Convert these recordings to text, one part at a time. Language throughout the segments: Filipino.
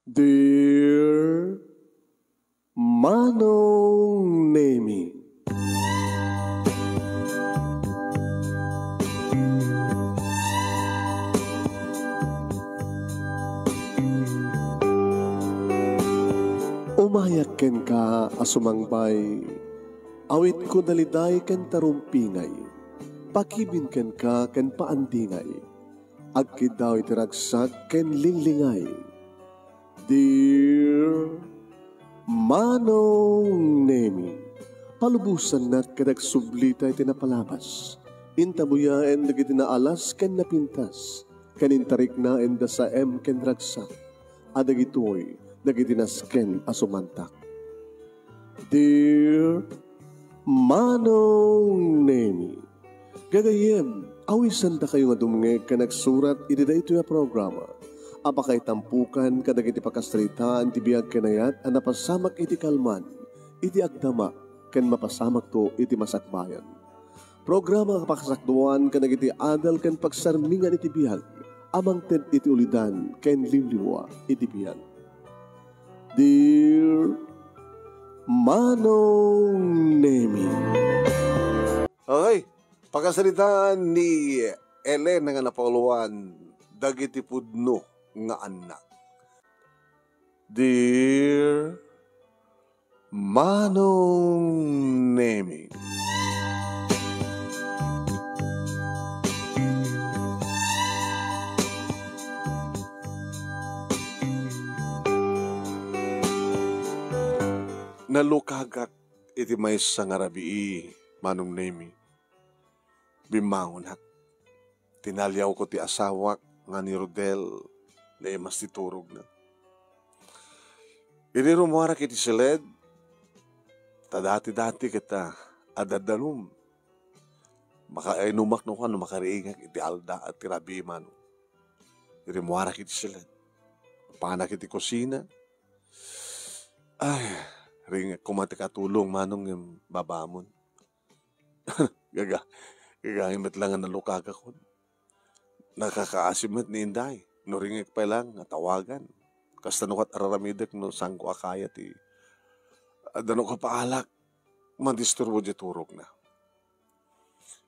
Dear Manong Nemi, umayak ken ka asumangbay, awit ko daliday ken tarumpingay, pakibin ken ka ken paandingay, agkid daw itiragsak ken linglingay. Dear Manong Nemi, palubusan nat kadag sublita iti napalabas, intabuyaen dagiti naalas ken napintas, kanintarik na enda sa ken ragsak, adagitoy dagiti nasken asumantak. Dear Manong Nemi, gagayem, awisan da kayo nga dumngeg ka nagsurat iti daytoy a programa. Apakay tampukan kadagiti pakastritaan ti biag kenayat a napasamak iti kalman, iti agdama, ken mapasamak to iti masakbayan. Programa kapakasakduan kadagiti adal ken pagsarmingan iti biag, amang ted iti ulidan ken limliwa iti biag. Dear Manong Nemi. Okay, pagkasalitaan ni Ellen nga napakuluan, dagiti pudno nga anak. Dear Manong Nemi, nalukagak iti maysa nga rabii, Manong Nemi. Bimangon hak. Tinalyaw ko ti asawak nga ni Rodel na mas titurog na. Iri rumuharak iti siled, tadati-dati kita adadalum. Makainumak no kan, makariingak iti alda at tirabi man. Iri rumuharak iti siled. Panak iti kusina. Ay, ring kumati katulong manong yung babamon. Gagahimit lang ang nalukaga ko. Nakakaasimit ni Inday. No ringik pa lang, tawagan. Kasta nukat araramidek no sangko akaya ti. Adano ka paalak, mandisturbo di turok na.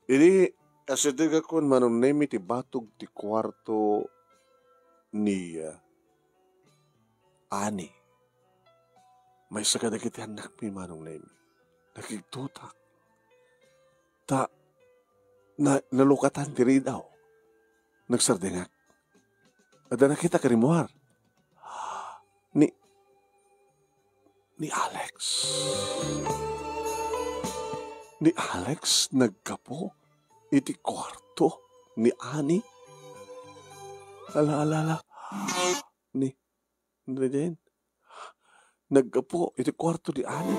Ini, asitiga ko Manong Nemi ti batog ti kwarto ni Ani. May sakadagiti anak mi Manong Nemi. Nakigtutak. Nalukatan tiri daw. Nagsardengak. Ada nakita karimuar. Ni Alex. Ni Alex nagkapo iti kwarto ni Ani. Ala. Ni Jen. Nagkapo iti kwarto ni Ani.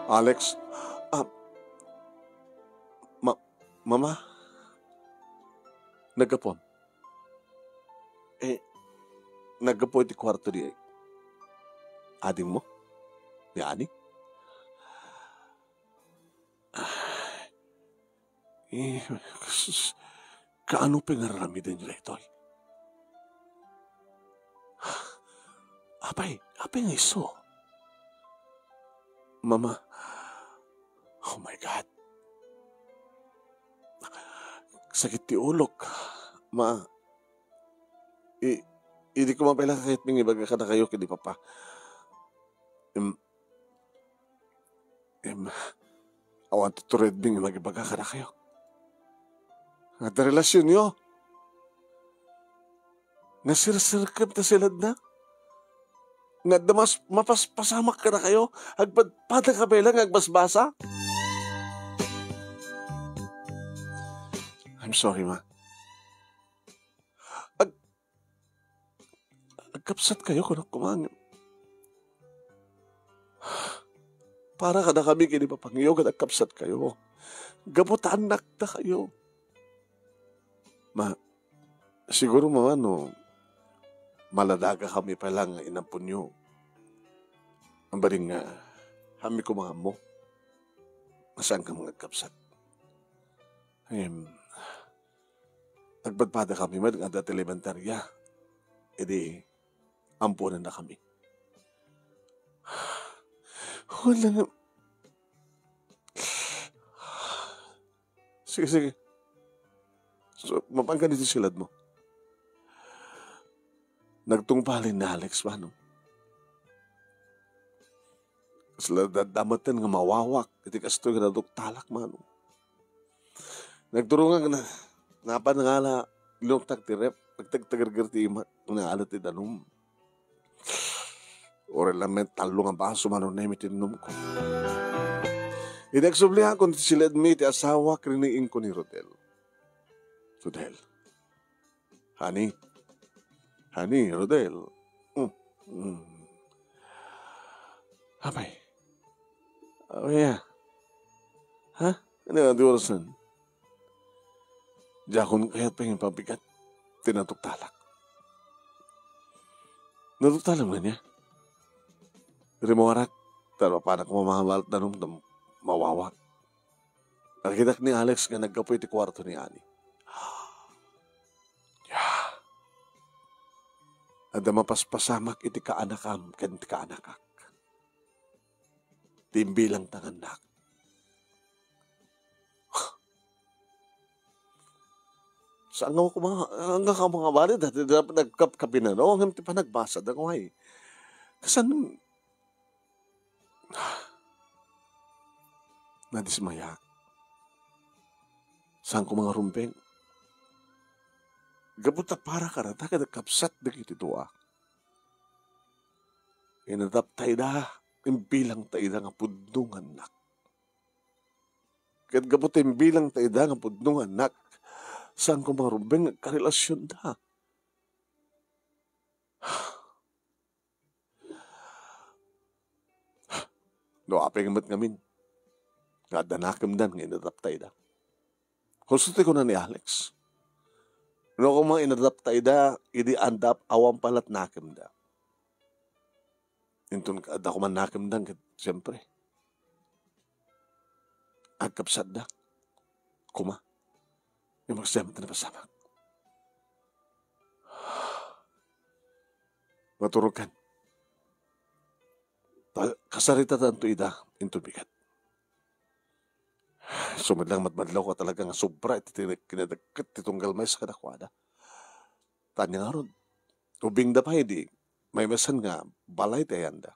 Alex, Mama, nagkapon. Nagkapo iti kwarto di ading mo? Ni Ani? Kaano pingaramidan nila ito? Apay nga iso? Mama, oh my God. Sakit ti ulok. Hindi ko mapailang kahit ming ibaga ka na kayo kini Papa. I want to read ming magibaga ka na kayo. At relasyon nyo. Nasirsirkab na silad na. Nga damas mapaspasamak ka na kayo. Agpadpada ka ba lang agbasbasa? I'm sorry, Ma. Agkapsat kayo kung kumangin. Para ka na kami kinipapangiyog at agkapsat kayo. Gabutaan nakta kayo. Ma, siguro mga maladaga kami pa lang inampun nyo. Ang baring nga, kami ko mga mo. Masaan ka mga agkapsat? Nagpadpada kami man nga dati elementarya. edi ampunan na kami. Wala na. Sige. So, mapanggan dito silad mo. Nagtungpalin na Alex, paano? Sila dadamatan nga mawawak. Iti kasto nga talak, mano. Nagturungan na. Napan nga na, ilong tirep. Nagtagtagargar ti ima. Nangalat ti danum. Ore lamet talo nga baso, mano na imitinum ko. Inagsublihan ko sila mi ti asawa kriniin ko ni Rodel. Rodel. Honey, Rodel. Apay. Ya. Ha? Ano nga di orasan? Diakon kaya't pangin pabigat. Tinatuktalak. Natuktalak ba niya? Rimawarak. Taro pa na kumamahamal tanong mawawak. Nakitak ni Alex nga nagkapoy ti kwarto ni Ani. Ada mapaspasamak iti kaanakam ken ti kaanakak. Timbilang tanganak. Saan nga ka mga balid at nagkapinanaw ang ti panagbasa da ngaway. Kasan nadismaya. Saan ko mga rumpeng? Gabuta para ka rata ka nakapsat na kitituwa. Inadap tayo na, imbilang tayo na nga pudnungan nak. Kat gabuta imbilang tayo na nga pudnungan nak, saan ko mga rumbeng karelasyon na. No, apeng mat ngamin. Nga danakam dan, nga inadap tayo na. Konsulti ko na ni Alex. No, kung mga inadap tayo da, idi andap awang palat nakim da. Intun ka, da kuman nakim da, siyempre. Agkapsad da. Kuma. Yung magsamat na pasamak. Maturugan. Kasarita tanto ida, intun bigat. Sumadlang matmadlaw ko talaga nga sobra iti kinadagkat itong galmay sa kadakwada. Tanya nga ron. Ubing da pa hindi, may masan nga balay tayan da.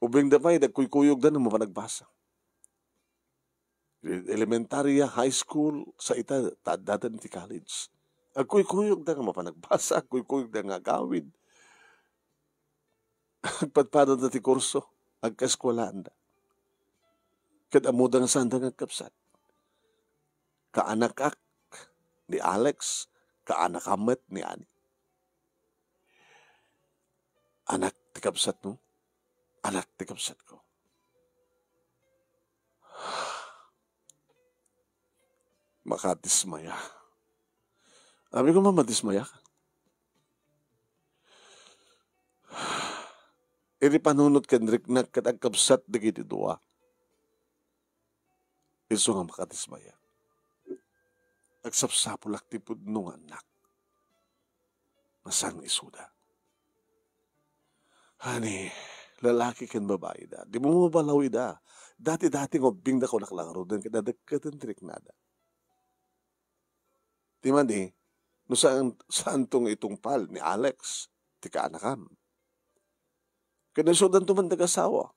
Ubing da pa hindi, kuykuyog da na mapanagbasa. Elementarya, high school, sa ita, tadatan iti college. Kuykuyog da nga mapanagbasa, kuykuyog da nga gawid. Agpadpadan da ti kurso, agkaskwalaan da. Kat amudang sandang agkapsat. Kaanakak ni Alex, kaanakamat ni Ani. Anak ti kapsat mo, anak ti kapsat ko. Makadismaya. Sabi ko, mamadismaya ka. Iri panunod kendrik na katagkapsat di kiti dua. Iso nga makatismaya. Agsapsapulak ti pudnungan nak. Masang isuda. Hani, lalaki kan babae da. Di mo mabalaw da. Dati-dati ngobing da ko naklaro din kadadagkatan trik nada. Di man di, no saan tong itong pal ni Alex, ti kaanakam. Kinasudan tuman nag-asawa.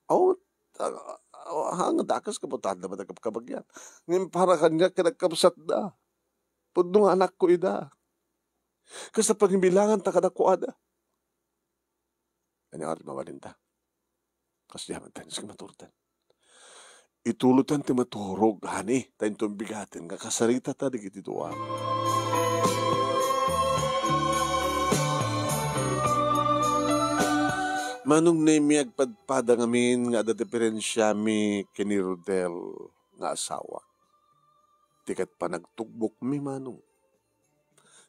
Hanggang dakas kaputad na matagkabagyan. Ngayon para kanya kinagkapsat na. Pudnong anak ko ida. Kasi pagimbilangan ta kadakuada. Kanya oras mawalinta. Kasi yaman tayo sa maturtan. Itulutan ti maturog, hani, tayo itong bigatin, kakasarita ta di kitituwa. Manong na mi agpadpada ngamin nga ada diferensya mi kini Rodel nga asawa. Tikat pa nagtukbok mi manong.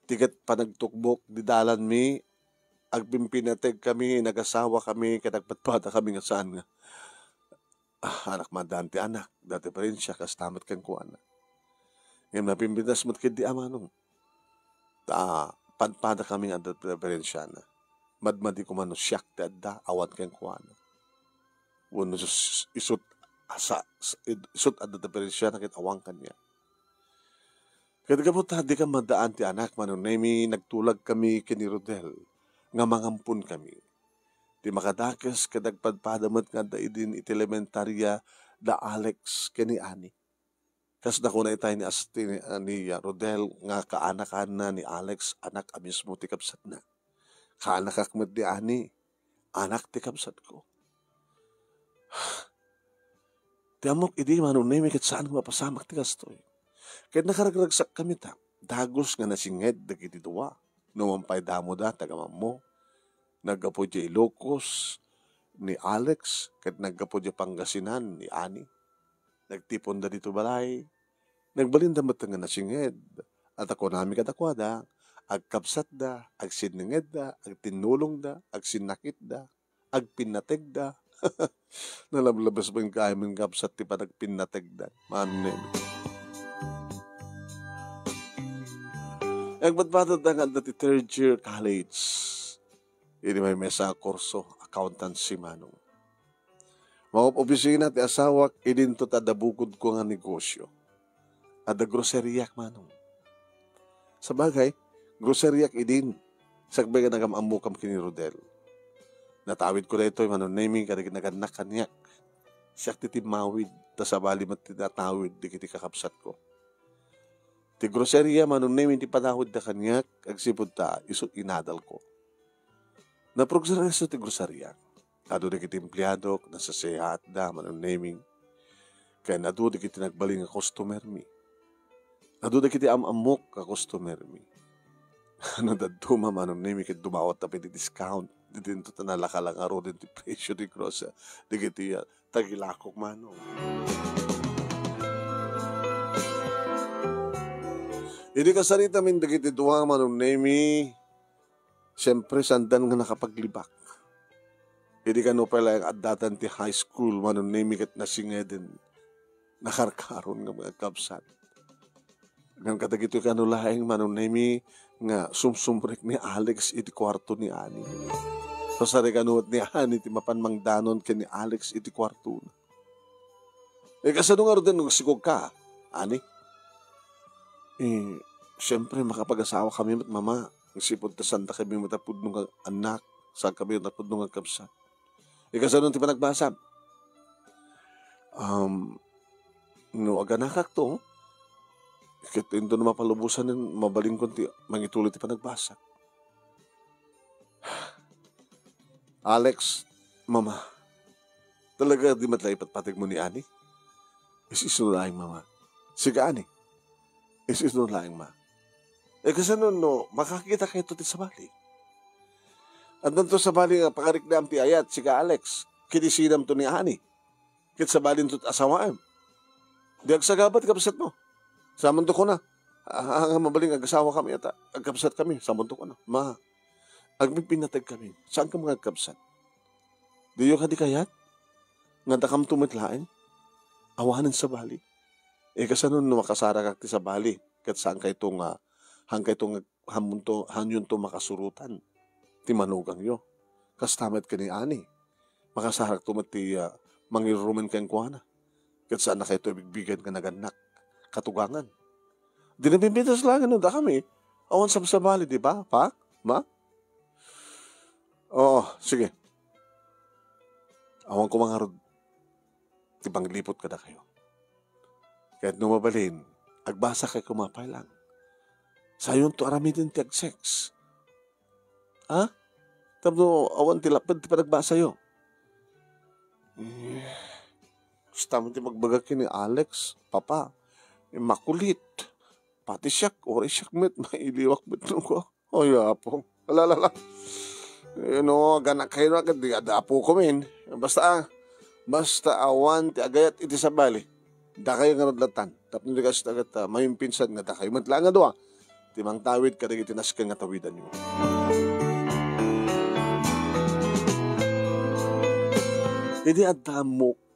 Tikat pa nagtukbok di dalan mi agpimpinateg kami nagasawa kami kadagpadpada kami nga saan nga. Anak madanti anak dati diferensya kas tamat kan ko anak. Ngayon napimpintas mo't kidi amanong. Padpada kami nga diferensya na. madmadi ko man siyak ti adda awan ken kuana. Uno isut adda ta siya nakit awang kanya. Kadagapot di ka madaan ti anak manunemi nagtulag kami kini Rodel nga mangampun kami. Di makadakas kadagpadpadamat nga da idin iti elementarya da Alex kini Ani. Kas na kuna itay ni Rodel nga kaanakan na ni Alex anak amismo ti kapsat na. Kaanak akmet di Ani anak ti kapsat ko. Ti amok idi manunemi ket saan mapasamak ti kastoy. Ket nakaragraksak kami ta. Dagos nga nasinged dagiti duwa. Numampay damo da tagamammo. Naggapo di Ilocos ni Alex ket naggapo di Pangasinan ni Ani. Nagtipon da dito balay. Nagbalinda nga nasinged. At ako nami kadakwada. Agkapsat da, agsininged da, agtinulong da, agsinakit da, agpinateg da. Nalablabas ba yung kaya mong kapsat ti pa nagpinateg da. Manem. Agbatbatad nga dati third year college. Ini may mesa kurso, accountancy manong. Mga opisina ti asawak, idinto tadabukod ko nga negosyo. Ada groseriyak manong. Sa bagay, groseriyak idin. Sagbay ka nagamamukam kini Rodel. Natawid ko na ito, manunaming naganak kanyak. Siyak titimawid, tasabali matinatawid, di kiti kakapsat ko. Ti groseriya, manunaming ti panahod na kanyak, agsipod ta, isot inadal ko. Naprogreso ti groseriya. Ado di kiti empleyado, nasasayaat da, manunaming. Kaya nado di kiti nagbaling a customer mi. Nado di kiti amamok ka customer mi. Ano daduma manunaming kit dumawat na piti-discount. Dito ta nalakalang aro din ti presyo di grosa. Di kiti tagilakok manong. Hindi ka sarita min dagiti duwa manunemi. Siyempre sandan nga nakapaglibak. Hindi ka no pala yung adatan ti high school manunemi kat nasingedin. Nakarkaron nga mga kapsat. Nang katagito ka no lahing manunemi nga sumsumrek ni Alex iti kwarto ni Ani. So sa reganuot ni Ani ti mapanmangdanon ken ni Alex iti kwarto na. Kasano nga rin nagsigog ka, Ani? Siyempre makapag-asawa kami mat mama. Nagsipod ta santa kami matapod nung anak. Saan kami matapod nung kapsat. Kasano ti panagbasam? No, aganakak to. Kit ito na mapalubusan ng mabaling konti, mangituloy ti panagbasa. Alex, mama, talaga di matlay patpatig mo ni Ani? Isinulaing mama. Sige Ani, isinulaing ma. Kasi no, makakita kayo ito ti sabali. Andan to sabali nga pakarikdam ti ayat, sige Alex, kinisinam to ni Ani. Kit sabalin to asawaim. Di agsagabat kapsat mo. Samanto ko na. Mabaling ag-asawa kami at agkapsat kami. Samanto ko na. Ma, agpipinatag kami. Saan ka mga agkapsat? Diyo ka di kayat? Nga dakam tumitlain? Awanan sa bali. Kasano no makasara kak ti sa bali? Kat saan ka itong hanyun to makasurutan? Ti manugang yo. Kastamat ka ni Ani. Makasarak tumat ti mangirumen kang kuwana. Kat saan na kayo ito ibigbigan ka naganak? Katugangan. Di nabibintas lang da kami. Awan sa bali, di ba? Pa? Ma? Oo, sige. Awan ko mga rod. Tibang lipot ka na kayo. Kahit numabalin, agbasa kay kumapay lang. Sayon to aramidin ti ag-sex. Ha? Tapos awan tilapad ti panagbasa yo. Gusto mo ti magbagak ni Alex, papa. Makulit. Pati siyak, ori siyak met, mailiwak met nung ko. O yapo. Alalala. Ganak kayo na, di adapo ko min. Basta awan, ti agayat iti sabali. Da kayo nga nadlatan. Tapos hindi kasi tagat, mayong pinsan nga da kayo. Matla nga doa. Timang tawid, kadag itinas ka nga tawidan nyo.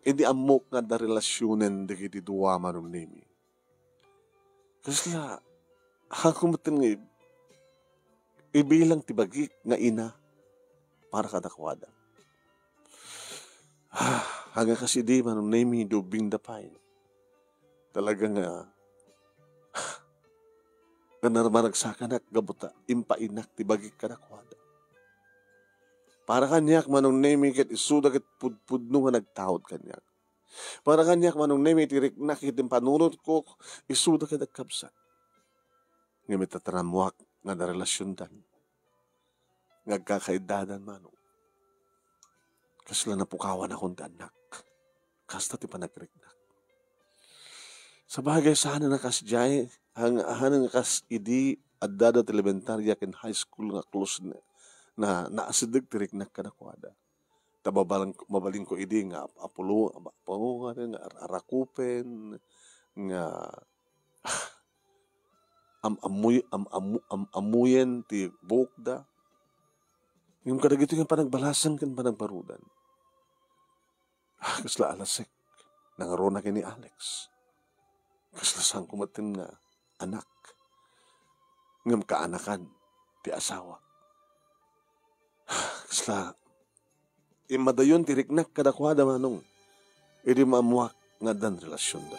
Hindi amok nga da relasyonen digiti duwa manong nimi. Kasi hakumatin nga ibilang tibagik nga ina, para kadakwada. Hanggang kasi di man name dubing dapay. Talagang ganarmaragsakan gabuta impainak ti bagi kadakwada. Para kanyak manong name ket isuda ket pudpudno nga nagtawod kanyak. Para kanyak manong name iti riknak iti panunot ko isuda ket nagkabsat. Ngamit tataramuak nga da relasyon dan. Ngagkakaidadan manong. Kasla napukawan akong anak. Kasta ti panagriknak. Sa bagay sana nakasjay, hanang kas idi adada ti elementarya ken high school nga close na naasidig ti riknak kadakwada. Mabaling ko idi nga apulo, nga arakupen, nga amuyen ti bukda. Yung kadagito yung panagbalasan kan panagbarudan. Kasla alasek, nangarona kini Alex. Kasla sang kumatin nga anak. Ngam kaanakan, ti asawa. Kasla, imadayon ti riknak kadakwada manong. Idi maamuak nga dan relasyon da.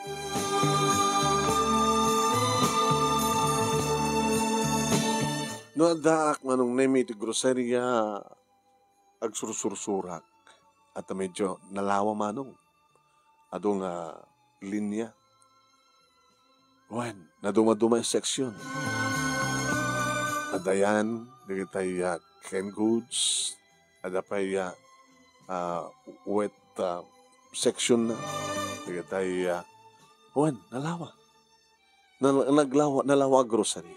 No daak manong nemi ti groceria agsursursurak at medyo nalawa manong adong linya. Wan, naduma-duma yung seksyon. Adayan, digitay canned goods, adapay wet section na, digitay wan, nalawa. Nalawa grocery.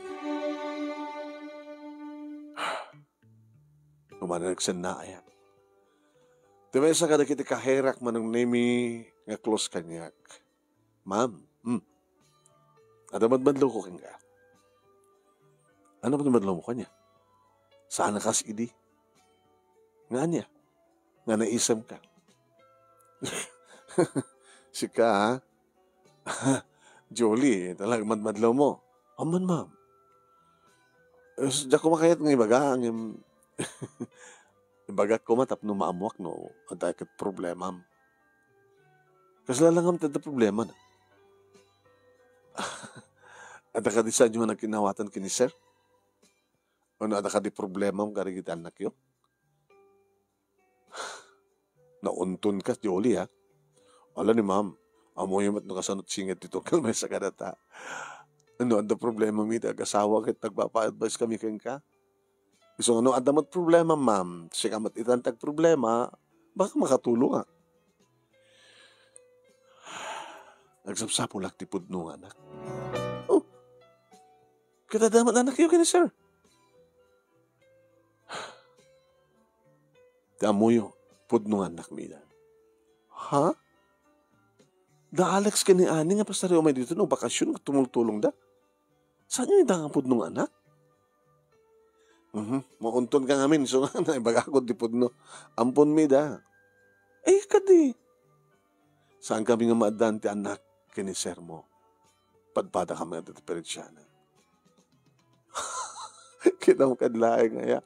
Kumanagsan na ayan. Diba sa kada kiti kaherak manong nemi nga close kanyak. Ma'am, ada madmadlo ko kang ka. Ano ba madlo mo kanya? Saan kas idi? Nga niya. Nga naisam ka. Sika ha? Jolie, talagang madmadlo mo. Aman ma'am. Diyan kumakayat ng ibaga. Ibaga ko matap no maamuak no. Ang tayo problema. Kasi lalangam tayo problema na. At ka di sa inyo nagkinawatan kini sir? O na ka di problema mo karigitan na kayo? Nauntun ka, Jolie ha? Wala ni ma'am, amoy mat nakasanot singit dito kalmay sa kadata. Ano ang problema mi asawa kit nagpapa-advise kami kang ka? So ano adamat problema ma'am? Siya kamat itantag problema, baka makatulong ha? Nagsapsapo laktipod nung anak. Oh, kita damat anak yun kini sir. Amoyo, pudno anak mida. Ha? Da Alex kani ani nga pasaryo may dito no bakasyon tumultulong da. Saan yung idang pudno anak? Maunton ka ngamin so na ibagakod di pudno. Ampon mida. Kadi. Saan kami nga maadan ti anak kini sir mo? Padpada kami at perisyana. Kita mo kadlaeng nga ya.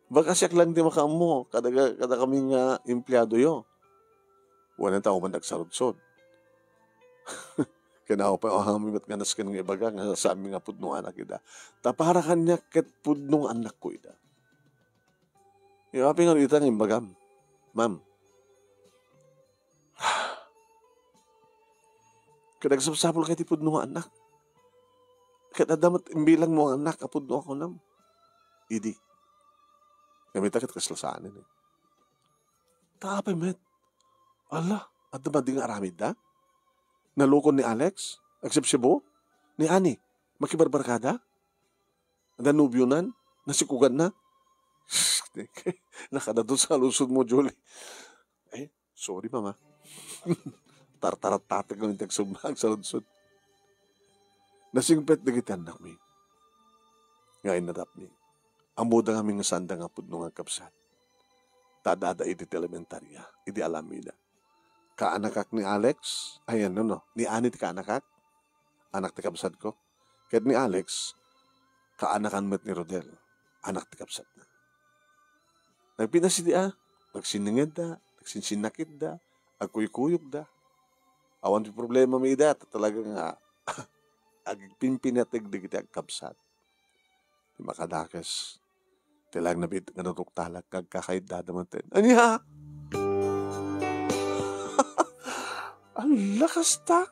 Baka siyak lang di makamo, kada kami nga empleyado yo. Walang tao man nagsarudsod. Kinaw pa kami mat ganas kan nga ibaga nga sa amin nga pudnong anak ida. Ta para kanya ket pudnong anak ko ida. Yung api nga ita ng imbagam. Ma'am. Kadagsapsapol kay ti pudnong anak. Ket adamat imbilang mo ang anak apudno ako nam. Idi. Kami takit kaslasanin eh. Tapay met. Ala, at naman di nga aramid na? Nalukon ni Alex? Agsipsibo? Ni Ani? Makibarbarkada? Nanubyonan? Nasikugan na? Nakadadot sa lusod mo, Julie. Sorry mama. Tartarat-tatig ko yung tagsubag sa lusod. Nasingpet na kita anak mi. Ngayon nadap mi. Ang muda nga nga sanda nga pudno nga kapsat. Tadada iti elementarya, iti alamida. Kaanakak ni Alex, ayan no, ni Anit kaanakak, anak ti kapsat ko. Kahit ni Alex, kaanakan met ni Rodel, anak ti kapsat na. Nagpinasidi nagsiningid da, nagsinsinakit da, agkuyukuyok da. Awan ti problema may da, talaga nga, agpimpinatig di kita agkabsat. Di makadakas, tilang nabit nga natuktalak, kagkakait dadamantin. Anya? Ang lakas ta.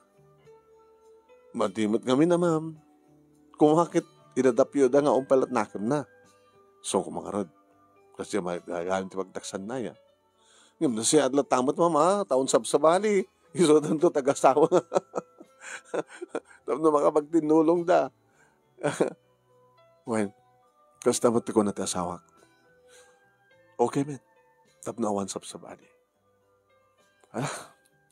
Madimot kami na, ma'am. Kung bakit inadapyo da nga umpalat nakam na. So, kumangarod. Kasi magagamit pagtaksan na yan. Ngayon na siya adlat tamot, ma'am, taon sabsabali. Isodan to tagasawa. Tapos na makapagtinulong da. Well, kasi tamot ko na asawak. Okay, man. Tapos na awan sabsabali.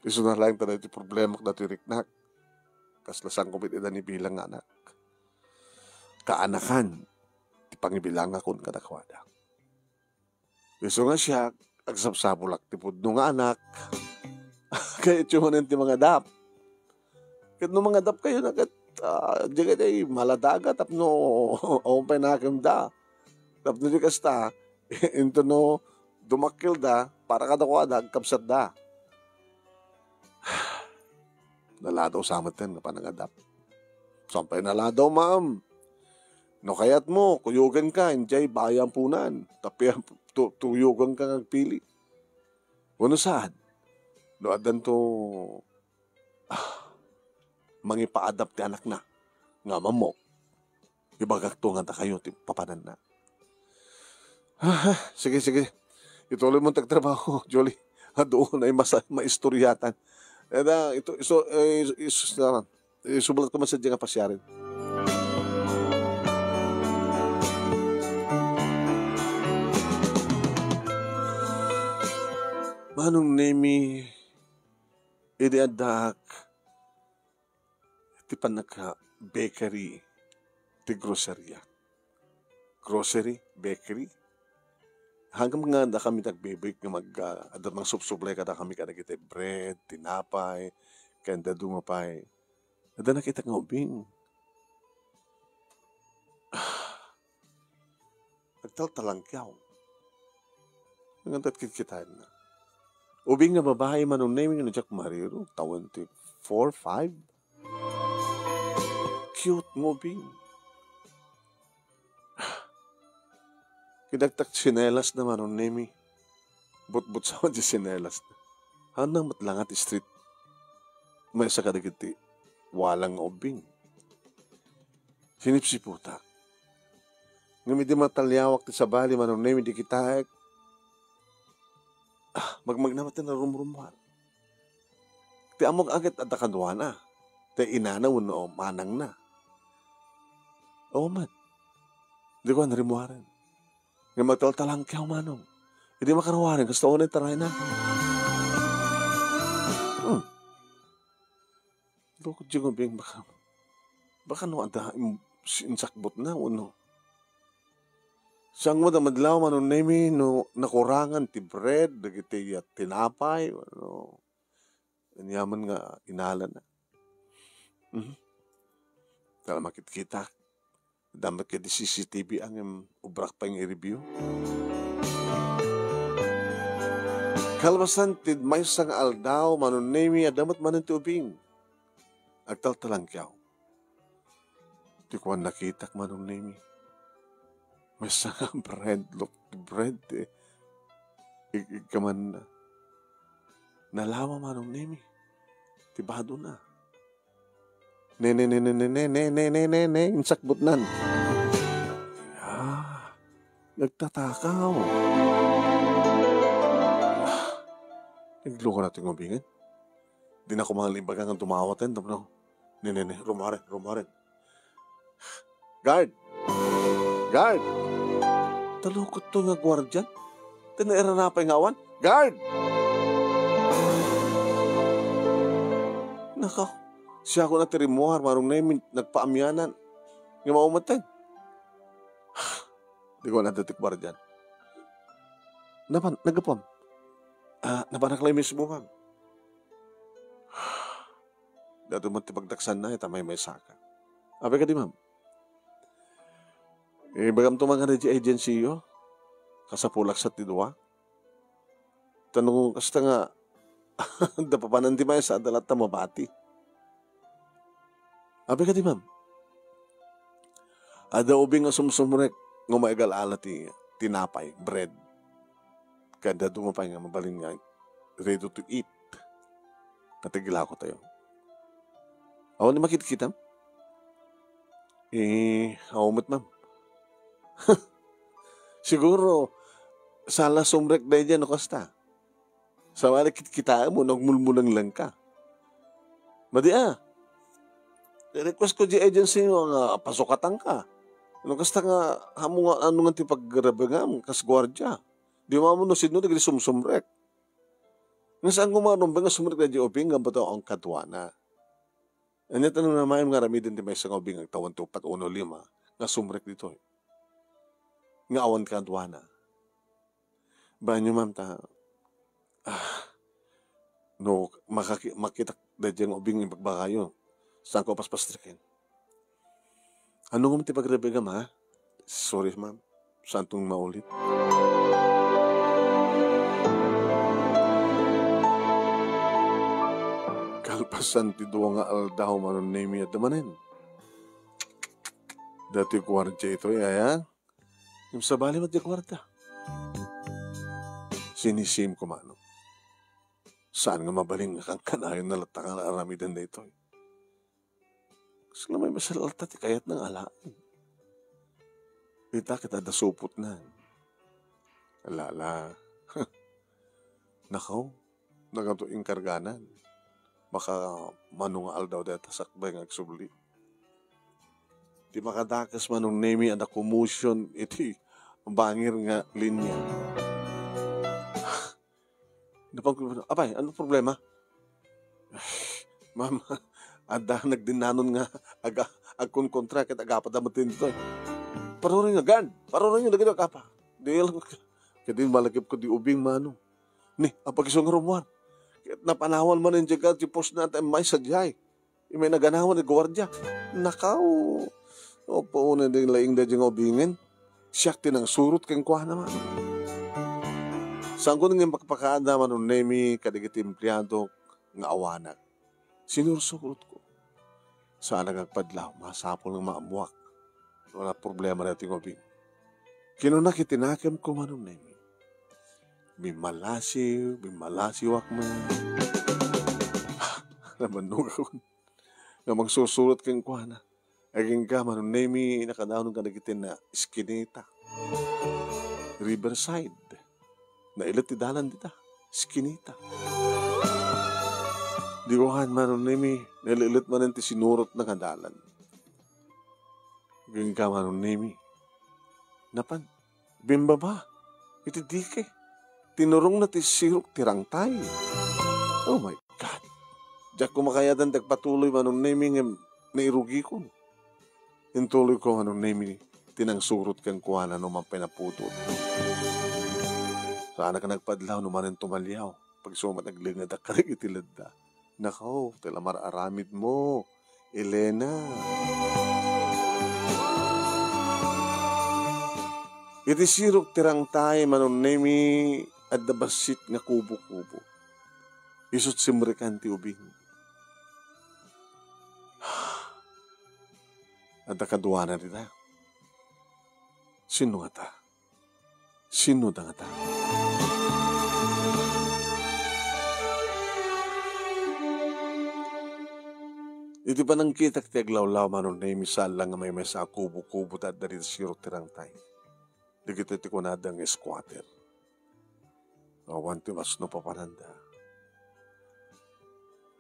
Iso na lang tayo iti problema na tiriknak. Kaslasang kumit ni bilang anak. Kaanakan, ti pangibilang akong kadakwada. Iso nga siya, agsapsabulak ti pudno nga anak. Kaya itsyonan ti mga dap. Kat no mga dap kayo na kat, di kayo maladaga, tap no, umpay na akim da. Tap no di kasta, into no, dumakil da, para kadakwada, agkapsat da. Naladaw samatin na panangadap. Sampay naladaw, ma'am. No kayat mo, kuyugan ka, enjay, bayang punan. Tapi tuyugan ka ngagpili. Wano saan? No adan to, mangipaadap ti anak na. Nga mamo. Ibagak to nga ta kayo, ti papanan na. Sige. Ituloy mo tagtrabaho, Jolie. Doon ay maistoryatan. Ito, isubulat ko man sa dyan nga pasyarin. Manong nemi, idiadak, ti panaka bakery, ti grocery. Grocery, bakery. Hanggang nga da kami nagbibig nga adat mga subsublay kada kami kada kita bread, tinapay, kanda dumapay. Ada nakita nga ubing. Nagtaltalangkyaw. Nangantat kita na. Ubing nga babae manong naming na Jack Mariro, 24, 5. Cute mo ubing. Kinagtak sinelas naman ang nemi. But sa di sinelas na. Hanang matlangat street. May sa kadagiti. Walang obing. Sinipsi puta. Ngamit di matalyawak ti sabali man ang nemi di kita. Magnamat na rumrumwan. Ti amog agad at akadwa na. Ti inanaw no manang na. Oo man. Di ko narimuharan. Nga magtaltalang kyaw manong. Hindi makarawarin. Gusto ko na taray na. Lukod yung bing baka no ada insakbot na uno. Siyang mo da madlaw manong nemi no nakurangan ti bread, dagiti tinapay, ano. Anyaman nga inala na. Tala makit-kita. Damat ka di CCTV ang ubrak pa yung i-review. Kalbasan tid may sang aldaw manunemi adamat manan ti ubing. Agtaltalang kyaw. Di ko nakitak manunemi. May sang bread, look bread eh. Ikaman na. Nalawa manunemi. Tibado na. Insakbot nan. Nagtatakaw. Nagluko natin ngubingin. Di na ko mga limbagan ang tumawatan. Rumaren. Guard! Talukot to nga gwardyan. Tinaira na pa yung awan. Guard! Nakaw. Siya ako na tirimuhar, marong na nagpaamyanan. Nga maumatay. Di ko nadatikbar dyan. Nagapam. Napanaklay mismo, ma'am. Dato man tipagdaksan na, itamay may saka. Abe ka di, ma'am. Bagam to mga agency yo. kasapulak sa tidwa. Tanong kasta nga, dapapanan di may sa adalat na mabati. Abi ka di ma'am, ada ubing nga sumsumrek nga maigal-ala ti tinapay, bread. Kada dumapay nga mabaling nga, ready to eat. Katigila ko tayo. Awan ni makita-kita? Awamot ma'am. Siguro, sala sumrek na dyan o kasta. Sa wala kita mo, nagmulmulang lang ka. Madi request ko di agency nga pasukatan ka. Ano kasta nga, hamo nga ano nga ti paggrabe nga, kas gwardya. Di mo no sidno, di sumsumrek. Nga saan kumaroon ba nga sumrek na di oping, nga ba ito ang katwana? Ano tanong na mayam nga rami din di may isang obing ang tawan 2-4-1-5 nga sumrek dito. Nga awan ka katwana. Ba nyo ma'am ta, no, makita na diyang obing yung pagbakayo. Saan ko paspastrikin? Ano nga ti pagrabe ka ma? Sorry ma'am, saan itong maulit? Kalpasan ti duwa nga aldaw manon nemi at damanin. Dati kwarta ito, ayan. Yung sa bali mat di kwarta. Sinisim ko mano. Saan nga mabaling nga kang kanayon na latangan na aramidan na ito. Kasi may masalalta ti kayat ng alaan. Kita dasupot na. Alala. Nakaw, nagatuing karganan. Baka manungal daw dito sakbay ng agsubli. Di makadakas manong nemi ang commotion iti bangir nga linya. Abay, ano problema? Ma'am, ada nagdinanon nga agkon kontra ket agapadamatin dito. Parurin nga gan, parurin nga dagito kapa. Di lang kadin malakip ko di ubing mano. Ni, apag isong rumuan. Napanawan man yung jagat, yung post natin, may sadyay. May naganawan ng gwardya. Nakaw. O po na din laing da diyang obingin. Siyak tinang surut kang kuha naman. Saan ko nang magpakaada man ng nemi kadigit empleyado nga awanak. Sinursurut ko. Saan nagagpadlaw, masapol ng maamuak. Wala problema natin obing. Kinunakitinakim ko man ng nemi. Bimalasiwak man. Naman ako. Na magsusulot kang kuhana. Aging ka man, nemi nakadaon ng kanagitin na Skinita. Riverside. Nailat ti dalan dita. Skinita. Diwahan man, nemi nailit man ti sinurot na kadalan. Aging ka man, nemi napan, bimba ba? Iti dike. Tinurong na ti sirok tirangtay. Oh my God. Diyak kumakayadan tagpatuloy manong naming nairugi ko. Intuloy ko manong naming tinangsurot kang kuhanan no man pinaputol. Saan ka nagpadlaw no man tumalyaw. Pag sumat naglingad at karigitilad da. Nakaw, tilamar aramid mo. Elena. Iti sirok tirangtay manong naming at dabasit nga kubo-kubo. Isot simrikan ti ubing. At nakaduwa na rin Sino nga ta? Sino da nga ta? Iti pa nang kita kiti aglawlaw manon na misal lang nga may sa kubo-kubo at dari sirok tirangtay. Di kita ti kunadang squatter. Awan ti mas no papananda.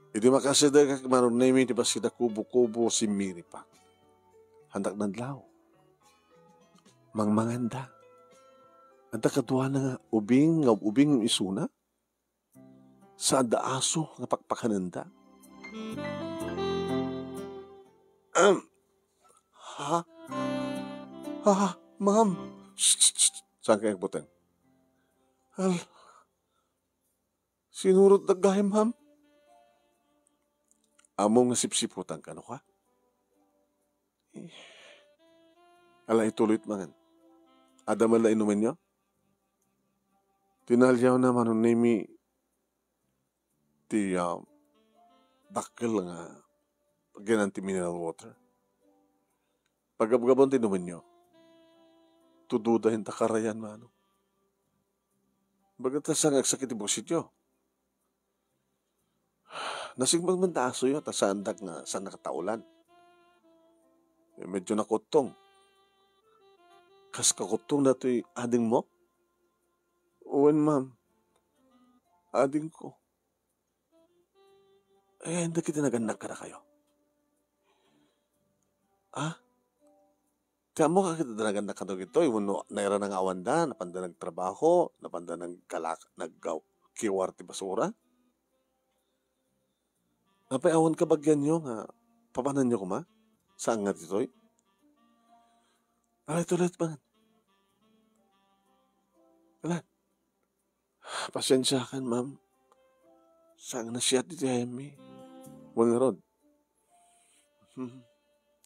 Iti makasida ka manon na di ba sida kubo-kubo si Miripak. Handak nandlaw. Mangmanganda. Anta kadwa na nga ubing isuna. Sa daaso nga pakpakananda. Ma'am. Saan kayang buteng? Sinurot na gaya, ma'am. Amo nga sipsiputan ka, no ka? Ala ituloy mangan. Ada man la inumin nyo? Tinalyaw naman ang nimi ti dakkel nga pagyan ti mineral water. Pagabgabon tinumin nyo, tududahin takarayan mano. Bagat sa sakit ibusit nyo. Nasigmag man taaso yun, tasandak nga sa nakataulan. Medyo nakutong. Kas kakutong na ito'y ading mo? Uwan, ma'am. Ading ko. Hindi kita naganak ka na kayo. Kaya mo ka kita naganak ka na ito. Naira ng awanda, napanda nagtrabaho, napanda nagkiwar ti basura. Napay awan ka bagyan nyo nga, papanan nyo kuma? Saan nga dito'y? Ulit ba? Wala. Pasensya kan, ma'am. Saan na siya dito, Amy? Wala rod.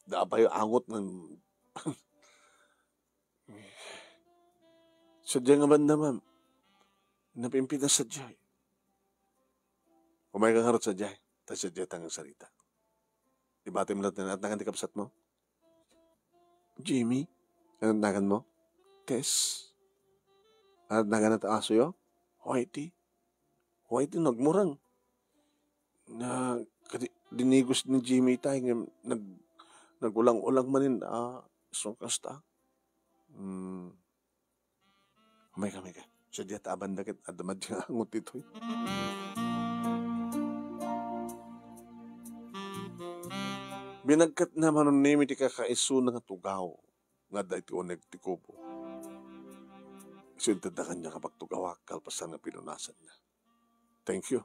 Dabay angot ng... Sadya nga banda, ma'am. Napimpitas sadya. Kumay kang harot sadya. Tapos sadya tangang sarita. Ibati mo natin at nakan di kapsat mo. Jimmy, nakan mo? Tess. At nakan at aso yo? Whitey, nagmurang. Na, dinigos ni Jimmy tayo, nagulang-ulang manin, sungkas ta. Kamay ka. Sadya taban dakit, adamad yung angot ito. Binagkat naman ng nimi ti kakaiso nga tugaw, nga da iti uneg ti kubo. Sintad na kanya kapag tugawak, kalpasan na pinunasan na. Thank you.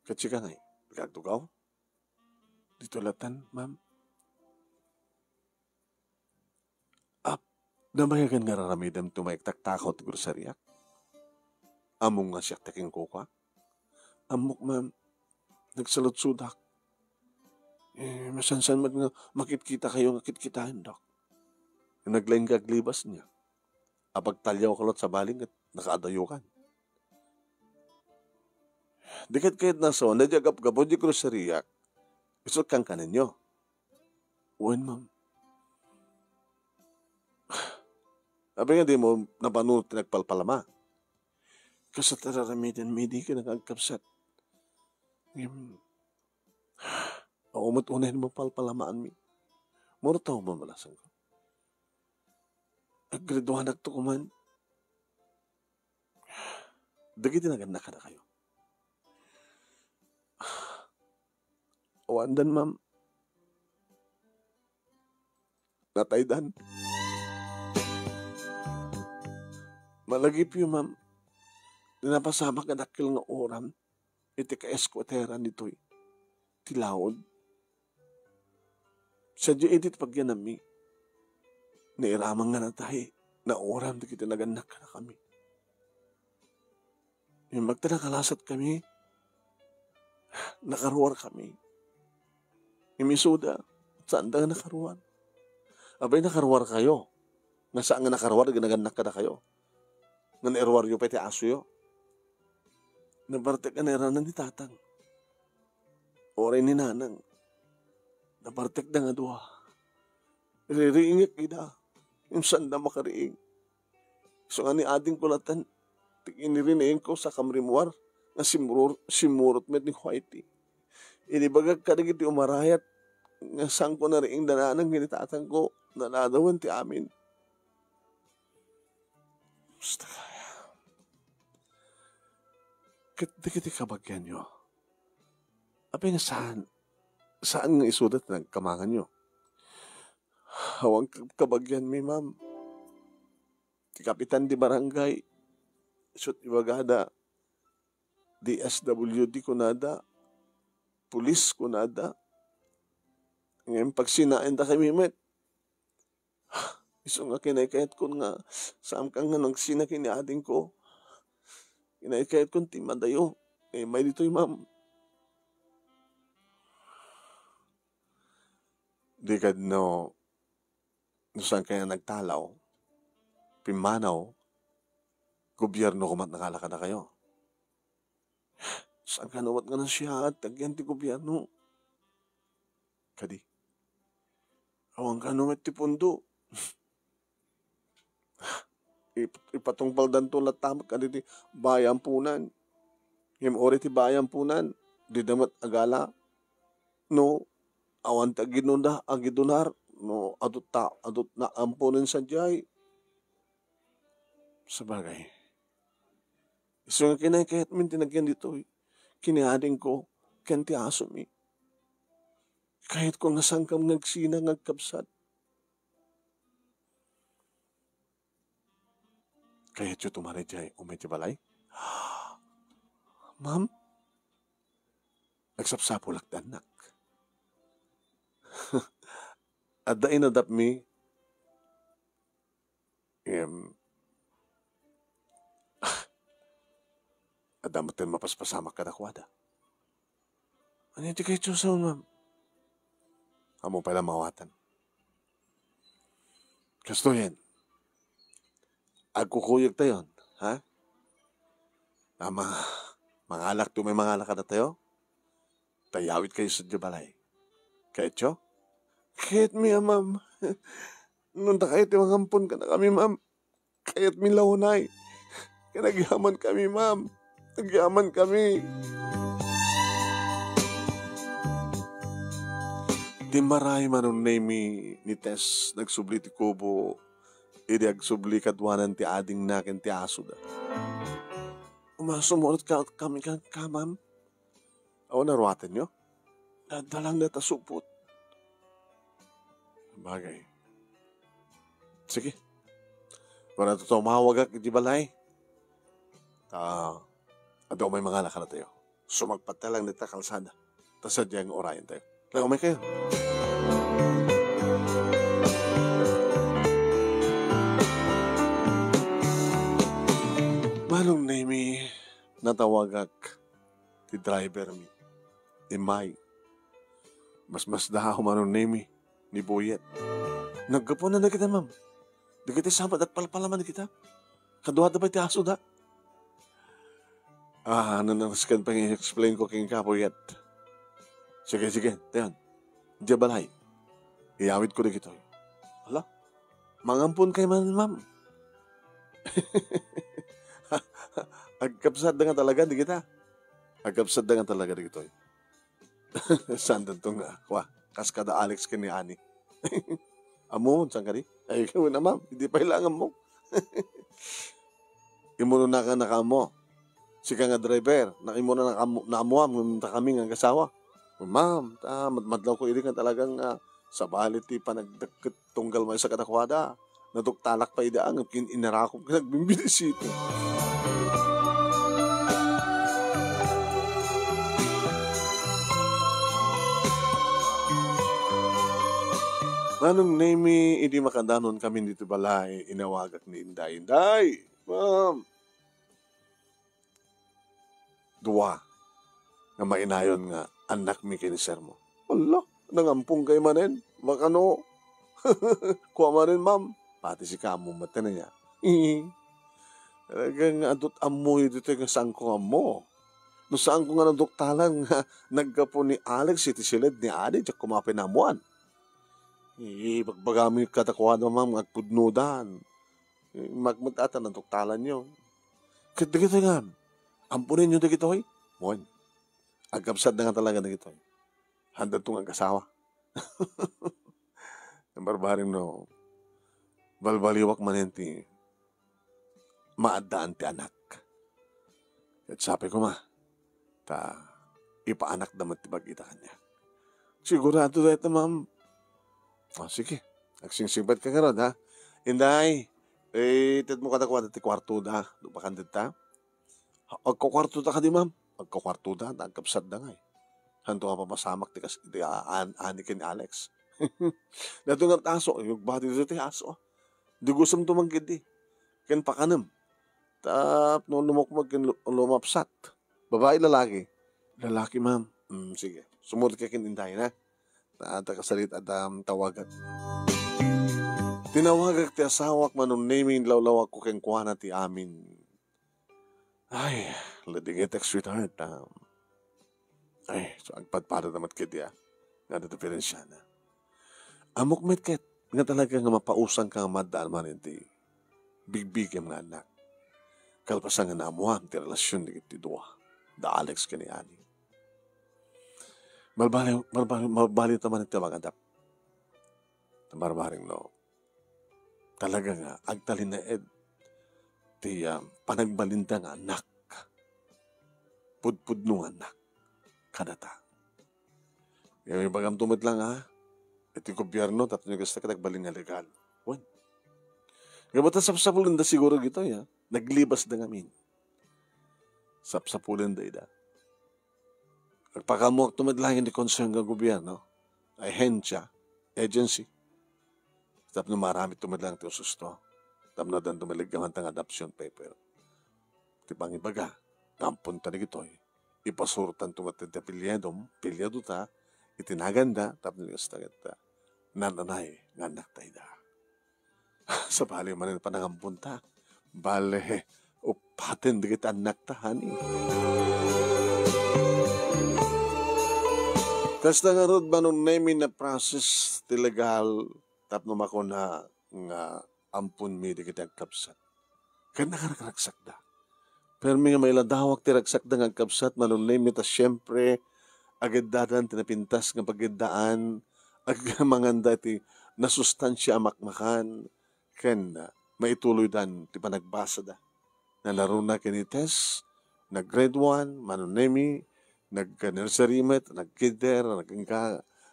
Katsika ngay, pagkagtugaw? Dito latan, ma'am. Namayagan nga raramidam tumaiktaktakaw ti grosaryak. Among nga siyak taking kuka. Amok, ma'am, nagsalot-sudak. Masansan nga makitkita kayo nga kitkitaan, dok. Naglaing kaglibas niya. Apag talyaw kalot sa baling at nakaadayukan. Dikat kahit naso, nadyagap-gapod di grosaryak. Isot kang kanin nyo. Uwan, ma'am. Sabi nga di mo napanunod nagpalpalama. Kasi tararamitin, may di ka nagagkapsat. Umat-unahin mo palpalamaan mi. Muro tao mo malasan ko. Aggraduhan nagto kuman. Dagi tinaganda ka na kayo. Awandan, ma'am. Nataydan. Malagip yun, ma'am. Dinapasama ka dakil nga oram. Iti ka-eskwatera nito'y. Tilawod. Sadya edit pagyan nami. Nairamang nga na tayo. Na oram di kita naganak ka na kami. Yung magtanakalasat kami. Nakaruar kami. Imisuda. Saan da nga nakaruar? Abay nakaruar kayo. Nga saan nga nakaruar, ginaganak ka na kayo. Nga nairwar yung pati aso yo. Nabartek ka nairanan ni tatang. Oray ni nanang. Nabartek na nga duha. Ririingit kita. Yung sanda makariing. So nga ni ading kulatan. Inirinayin ko sa kamrimuar. Nga simurot met ni Whitey. Inibagag ka na giti umarayat. Nga sang ko na riing dananang ginitatang ko. Nanadawan ti amin. Basta kaya. Kiti kabagyan nyo. Apay nga saan nga isudat ng kamangan nyo? Hawang kabagyan mi, ma'am. Ti kapitan di barangay. Isot ibagada. DSWD ko nada. Pulis ko nada. Ngayon pagsinain da kami, met. Iso nga kinaykayat ko nga saan ka nga nagsinakin ni ading ko. Kinaykayat ko timadayo. May dito'y ma'am. Di ka no saan kaya nagtalaw. Pimanaw. gobyerno kumat nakalaka na kayo. Saan ka nawat nga na siya at tagyan ti gobyerno? Kadi. Awang ka nungat ti pundo. Ipatungpal dan to latamak ka di bayan punan. Ori ti bayan punan. Di damat agala. No, awan ta ginunda agidunar. No, adot na ampunan sa jay. Sabagay. Iso nga kinay kahit min tinagyan dito. Kiniading ko, kanti aso mi. Kahit ko nasangkam nagsina ngagkapsat. Kahit yung tumari jay, umiti balay. Ma'am, nagsapsapo lakdanak. At the end of me, at damatin mapaspasamak ka nakwada. Ano yung tikay Diyosaw, ma'am? Amo pala mawatan. Kasto yan. Agkukuyog tayo, ha? Mga alak to may mga alak ka na tayo? Tayawit kayo sa Diyabalay. Kahit yo? Kahit miya, ma'am. Nung kahit yung hampon ka na kami, ma'am. Kahit milahunay. Kaya nagyaman kami, ma'am. Nagyaman kami. Di maray manong name ni Tess nagsubli ti kubo. Idi agsubli kadwanan ti ading nakin ti aso da. Umasumulot ka kami ka, ma'am. Awa naruatan nyo? Nadalang na tasupot. Bagay. Sige. Kung na ito tumawag ak, di balay? Ado may mga lakad na tayo. Sumagpat na lang nita kalsada. Tas sadyang orayan tayo. Lang umay kayo. Manong name natawagak ti driver mi. Imay. Mas dahaw manong name ni Boyet. Nagkapon na kita, ma'am. Di kita sabat at palpalaman kita. Kaduha da ba ti aso da? Ano nang skan pang i-explain ko king Boyet. Sige. Tayan. Diya balay. Iyawid ko na kito. Hala? Mangampun kay man, ma'am. Agkapsad na nga talaga, di kita. Agkapsad na nga talaga, di kito. Sandan to nga. Kaskada Alex ka ni Ani. Amo, saan ka di? Ay, ikaw na, ma'am. Hindi pa ilangan mo. Imuno na ka nakamo. Sika nga driver. Nakimuna na amuam. Munta kami nga kasawa. Ma'am, madlaw ko iri nga talagang sa balit ti panagdagkat tunggal mo sa katakwada. Naduktalak pa idaan. Inarakop ka nagbimbinisito. Manong name hindi makadanon kami dito balay, inawagak ni Inday. Inday! Ma'am! Dua. Nga mainayon nga, anak mi kinisir mo. Wala, nangampong kay manin. Makano? Kuha manin, ma'am. Pati si kamo mata na niya. Talagang adot amoy dito yung saan ko amo. No saan ko nga naduktalan nga nagkapo ni Alex, iti silid ni Adi, diyak kumapinamuan. Bagbagami katakuha naman magpudnudan. Magmagtata ng tuktalan nyo. Kaya nga, ampunin nyo na gito'y. Mon, agkapsad na nga talaga na gito'y. Handa itong ang kasawa. Ang barbaring no, balbaliwak manenti, maadaan ti anak. At sabi ko ipaanak naman tibag kita kanya. Sigurado dahil na, ma'am. Sige. Nagsingsibat ka nga ha. Inday, tit mo katakuha dati kwarto da. Lupakan dita. Agkakwarto da ka di, ma'am. Agkakwarto da. Nagkapsad da nga eh. Hanto nga papasamak di ani kin Alex. Dato nga taso. Yung bati dito ti aso. Di gusam tumanggid di. Ken pakanam. Tap, no lumukmag ken lumapsat. Babae, lalaki? Lalaki, ma'am. Sige. Sumunod ka kin Inday na. Kasalit at tawagat. Tinawagak ti asawak manong naming lawlawak ko keng kuha na ti amin. Ay, lading itek sweetheart. Ay, so agpadpada naman kit ya. Nga na diferensya na. Amok met ket. Nga talaga nga mapausang kang madaan man hindi. Bigbigam nga anak. Kalpasan nga naamuhan ti relasyon ni ti dua. Da Alex kani ani. Malbali naman iti mga adap. Marbaring no. Talaga nga, agtalin na ed. Ti panagbalinda nga anak. Pudpud nung anak. Kadata. Yung ibagam tumad lang ha. Iti gobyerno, tapos nyo gusto ka nagbalin nga legal. Wan. Gabata sapsapulin da siguro gito ya. Naglibas da ngamin. Sapsapulin da ida. Pagpakamok tumad lang hindi concern nga gobyerno. Ahensya, agency. Tapos marami tumad lang ito susto. Tapos na dan tumaligyaman tang adoption paper. Tipang ibaga, nampunta na gito'y. Ipasurtan tumatid na pilyado ta, itinaganda, tapos nagastagad ta. Nananay, nga anak tayo da. Sa bali man pa nangampunta. Bale, upatin di kita anak ta, honey. Kasta nga rod ba nung name na process ti legal tap no mako na nga ampun mi di kita kapsat. Kaya nakaraksak da. Pero nga may ladawak ti raksak da nga kapsat manong name ta syempre agad dadan tinapintas nga pagidaan ag manganda ti nasustansya amakmakan ken maituloy dan ti panagbasa da. Nalaro na kinites nag grade 1 manong name nag-nursery met, nag-kinder,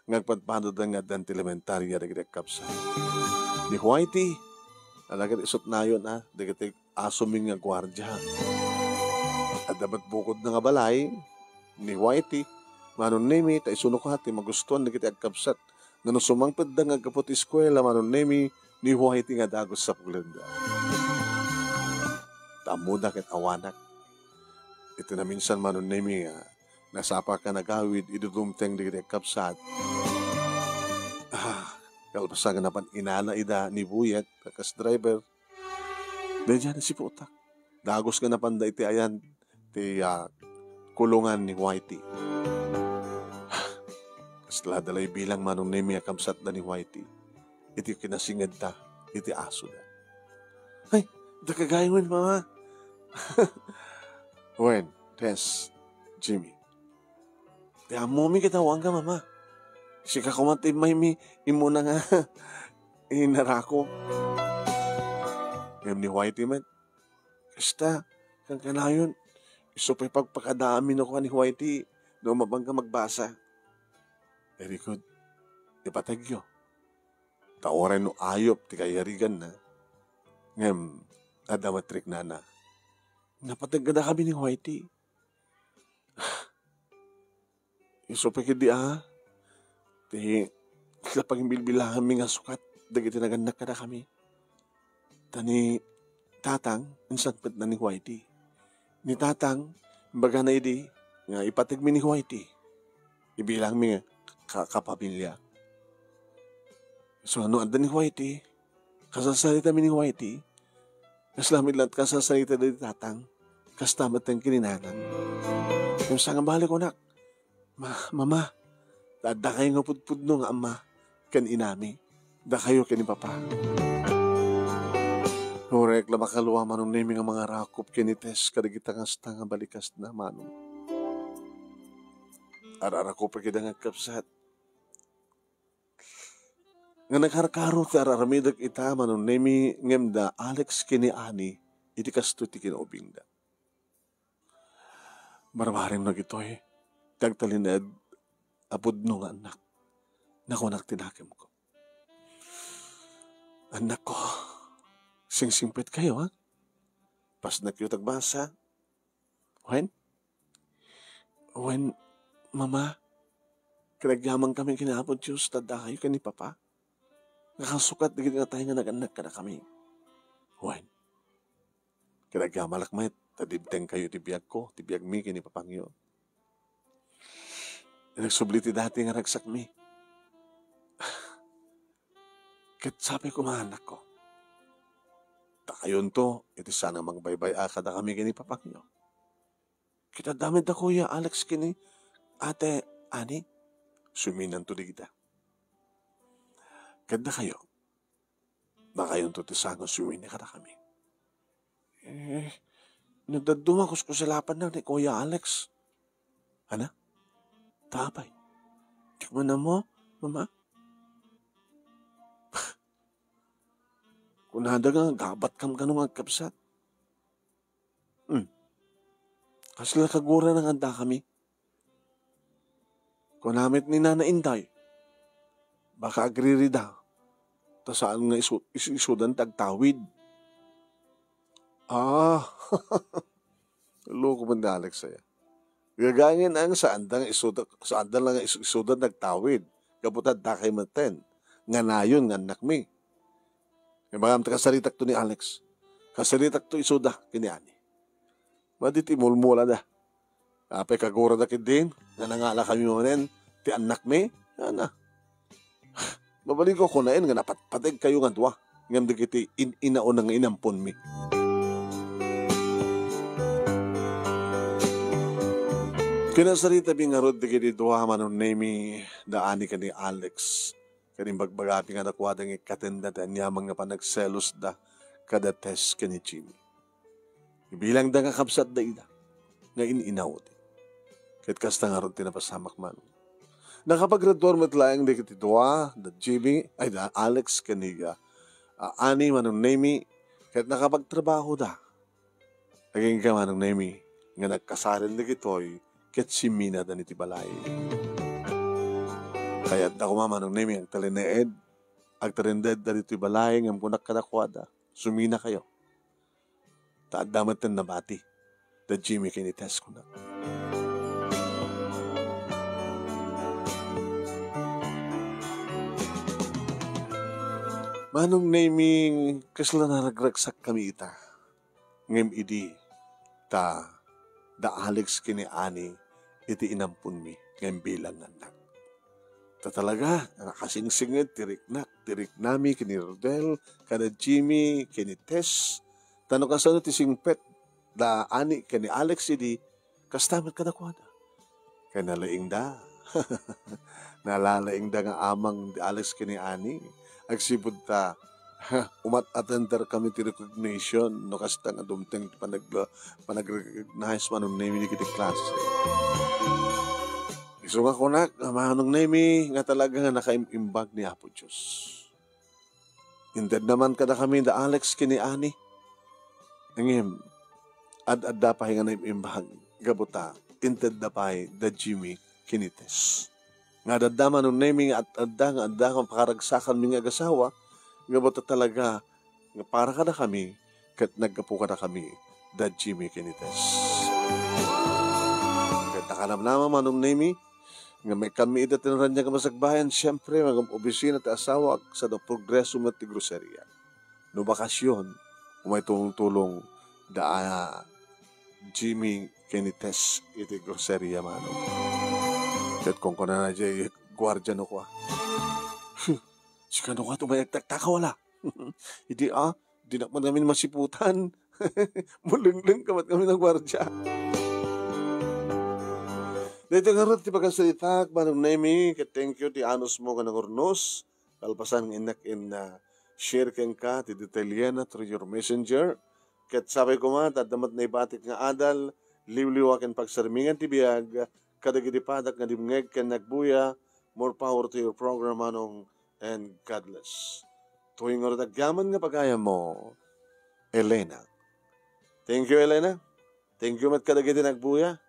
nagpadpado da nga dan elementarya da kapsa. Ni Whitey, alagad isot na yun dagiti asuming nga gwardya. At dapat bukod na nga balay, ni Whitey, manon nemi, ta isunok hati, magustuhan na kita agkapsat, nga no sumangpad da nga kapot eskwela, manon nemi, ni Whitey nga dagos sa puglanda. Tamo da ket awanak. Ito na minsan manon nemi nasapa ka nagawid, idudumteng di kapsat. Kalpasagan napan inana ida ni Buyet, kakas driver. Dahil dyan si putak. Dagos ka napan da iti ayan, ti kulungan ni Whitey. Kasla dalay bilang manong nemi kapsat da ni Whitey. Iti kinasingad ta, iti aso da. Ay, da kagayawin mama. When, Tess, Jimmy. Kaya momi kitawang ka, mama. Sika kumatib may imo na nga inarako. Ngayon ni Whitey man, kasta, kang kanayon, isupay pagpakadami no ka ni Whitey, no mabang ka magbasa. Very good. Ipatagyo. Taoran no ayop, ti kayarigan na. Ngayon, adamatrik na. Napatagada kami ni Whitey. Iso pa kidi ti sila pagimbilbilangan mi nga sukat dagiti naganak kada kami. Tani tatang insan pet na ni Whitey. Ni tatang baga na idi nga ipatig mi ni Whitey. Ibilang mi nga kapamilya. So ano anda ni Whitey? Kasasalita mi ni Whitey. Kaslamid lang kasasalita ni tatang. Kastamat ang kininanang. Yung sa nga balik ko nak. Mama, da kayo nga pudpud no nga ama, kan inami, da kayo kan ni papa. Horek, labakaluwa manong nemi nga mga rakop kinites, kadagita nga sta nga balikas na manong. Ararakop kita nga kapsat. Nga nagharkaro ti araramidag ita manong nemi ngem da Alex kini ani, iti kasto ti kinaubing da. Barbarim na gitoy. Tagtalinad, apod nung anak. Naku, anak tinakim ko. Anak ko, sing-singpit kayo, ha? Pas na kayo tagbasa. When, mama, kinagyaman kami kinapod Diyos, tada kayo ni papa. Nakasukat, digit nga tayo nga nag-anak ka na kami. When, kinagyamalak may, tadibteng kayo tibiyag ko, tibiyag mi kini papangyo. Nagsubliti dati nga ragsak mi. Kat sabi ko mga anak ko, takayon to, iti sana magbaybay akada kami kini papakyo. Kita damit na Kuya Alex kini Ate Ani. Suminan to di kita. Kada kayo. Baka yung tutisango sumin ka na kami. Nagdadumakos ko sa lapan na ni Kuya Alex. Ana? Tapay. Tignan na mo, mama. Kung nada nga, gabat kam kanong agkapsat. Kasi nakagura ng anda kami. Kung namit ni Nana Inday, baka agririda. Ta saan nga isudan tagtawid. Loko man na Alex saya. Gagangin ang saan lang isudan nagtawid. Kaputad takay maten. Nga nayon nga anak mi. Yung mga kasaritak to ni Alex. Kasaritak to isuda kiniani. Maditi mulmula da. Apay kagura da din. Nanangala kami mo rin. Ti anak mi. Yana. Mabalik ko kunain nga napatpateg kayo nga duwa. Ngam di kiti inaon nga inampon mi. Kinasarita bingarod di kiti duwa manon nemi daani ka ni Alex. Kaning bagbagapi nga nakuha dang ikatenda da niya mga panagselos da kada test ka ni Jimmy. Ibilang da nga kapsat da ida. Nga ininaw di. Kahit kasta nga ron tinapasamak man. Nakapag-graduar matlayang di kiti duwa da Jimmy, ay da Alex kaniga. Ani manong nemi, kahit nakapagtrabaho da. Naging ka manong nemi, nga nagkasarin di kitoy, kahit si Mina da niti balay. Kaya da kumamanong nemi, ang talineed, ang tarinded da niti balay, ngam kunak kadakwada, sumina kayo. Taadamat na nabati, da Jimmy kinites ko na. Manong naming kasla na nagragsak kami ita. Ngem idi ta da Alex kini Ani iti inampun mi ngem bilang anak. Ta talaga nakasingsingit tirik nami kini Rodel kada Jimmy kini Tess tano kasano ti singpet da Ani kini Alex idi kastamat kada kwada. Kay nalaing da. Nalalaing da nga amang di Alex kini Ani. Agsibod ta, umat-attender kami ti recognition, no kasta nga dumteng panag-recognize manong name ni kiti klase. Iso nga kunak, manong name nga talaga nga nakaimbag ni Apo Diyos. Indeed naman kada kami da Alex kini Ani. Ngem, ad-adda pa nga naimbag, gabuta, indeed na pa da Jimmy kinites. Nga dadama nung naming at adda kang pakaragsakan mga agasawa, nga bata talaga, nga para ka na kami, kat nagkapo ka na kami, da Jimmy kinites. Kat nakanamnama manong nami, nga may kami idatin niya ka masagbayan, siyempre, mga opisina at asawa, sa no progreso mati groceria. No bakasyon, umay tulong da Jimmy kinites iti groceria manong. Kat kung kuna na dyan, gwardiya no ko. Si kano ka tumayagtagtaka wala. Hindi di na man namin masiputan. Muleng-leng kamat kami ng gwardiya. Dito nga rin, ti pagkasalitak, manong nemi, thank you, ti anos mo ka ng urnos. Kalpasan ng inak in share ken ka, ti detalyena through your messenger. Kat sabay ko ma, tadamat na ibatik nga adal, liwliwakin pagsarmingan ti biyag, kadagiti padak nga dimngeg ken nagbuya, more power to your program anong, and God bless. Tuwing oradagyaman nga pagaya mo, Elena. Thank you, Elena. Thank you mat kadagiti nagbuya.